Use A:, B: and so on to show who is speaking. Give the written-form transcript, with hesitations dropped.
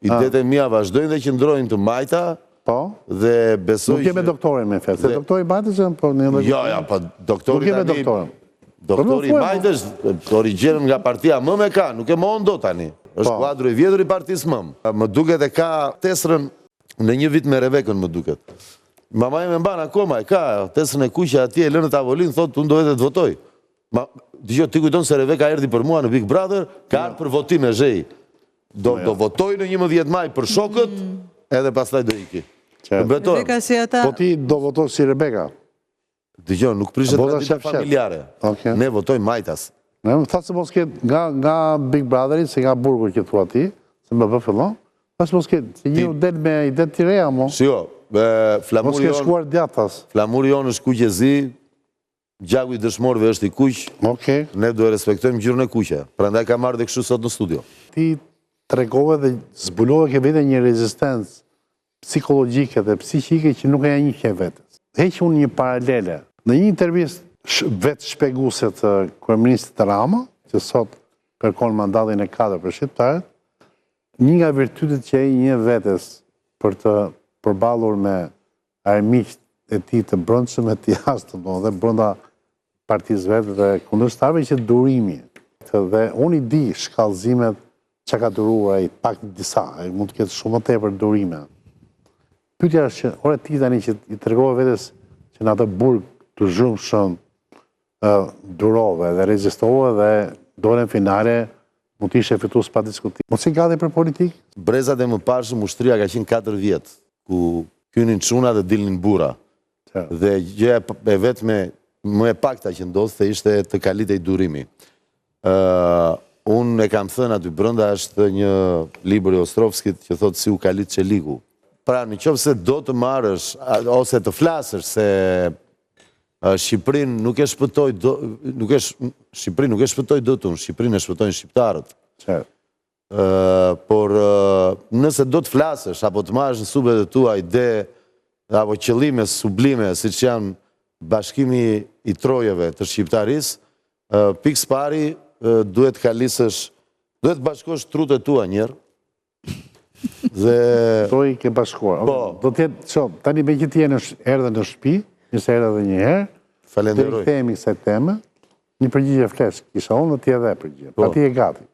A: Idetë e mia vazhdojnë dhe qëndrojnë të majta.
B: Po?
A: Dhe besoj
B: nuk jemi doktorin me fjalë. Se doktori Majtës po në
A: ja, po doktori
B: tani. Nuk jemi doktorin.
A: Doktori Majtës, origjenën nga partia më me ka, nuk e mohon dot tani. Është kuadru i vjetër i partisë më. Më duket e ka tesrën në një vit me Revekën, më duket. Mama ime mban akoma, e ka tesrën e kuqe atje, e lënë në tavolinë, thotë unë do vetë të votoj. Dgjoj, ti kujton se Reveka erdhi për mua në Big Brother, ka ardhur për votim e zhej. Do votoj në 11 maj për shokët, edhe pastaj do iki.
C: Rebeka si ata...
B: Po ti do votosh si Rebeka?
A: Dgjoj, nuk prishet tradita familjare. Ne votojmë Majtas.
B: Ne më thatë se mos ketë nga Big Brotheri, se nga burgur që thua ti, se më bë fillon, pas mos ketë, se një u del me idet të reja, mo.
A: Si jo,
B: mos ke shkuar djatas.
A: Flamuri jonë është kuqezi, gjaku i dëshmorëve është i kuq, ne do e respektojmë gjyrën e kuqe. Prandaj ka marrë dhe kështu sot në studio.
B: Ti tregove dhe zbulove ke vete një rezistencë psikologjike dhe psiqike që nuk e një ke vetës. Heq unë një paralele. Në një intervjist vetë shpeguse të kryeministit Rama, që sot kërkon mandatin e 4 për shqiptarët, një nga virtytet që e një vetes për të përballur me armiqt e tij të brendshëm e të jashtëm, dhe brenda partisë vetë dhe kundërshtarëve që durimi. Dhe unë i di shkallëzimet që ka duruar ai pak disa, mund të ketë shumë më tepër durime. Pyetja është që ore ti tani që i tregove vetes që në atë burg të zhurmshëm durove dhe rezistove dhe dorën finale mund të ishe fitues pa diskutim. Mos i gati për politikë?
A: Brezat e mëparshëm ushtria ka qenë 4 vjet, ku hynin çuna dhe dilnin burra. Dhe gjëja e vetme më e pakta që ndodhte ishte të kalitej durimi. Unë e kam thënë aty brenda është një libër i Ostrovskit që thotë si u kalit Çeliku. Pra në qoftë se do të marrësh ose të flasësh se Shqipërinë nuk e shpëtoi Shqipërinë nuk e shpëtoi dotun, Shqipërinë e shpëtojnë shqiptarët. Por nëse do të flasësh apo të marrësh në subet e tua ide apo qëllime sublime siç janë bashkimi i trojeve të shqiptarisë, pikë pari duhet kalisësh, duhet bashkosh trutet tua njërë.
B: Troj ke bashkuar. Do t'jetë, tani me që t'je erdhe në shtëpi, nëse erdhe dhe një herë,
A: falenderoj.
B: Të themi kësaj teme, një përgjigje flesk, kisha unë dhe t'je dhe përgjigje. Pa ti e gati.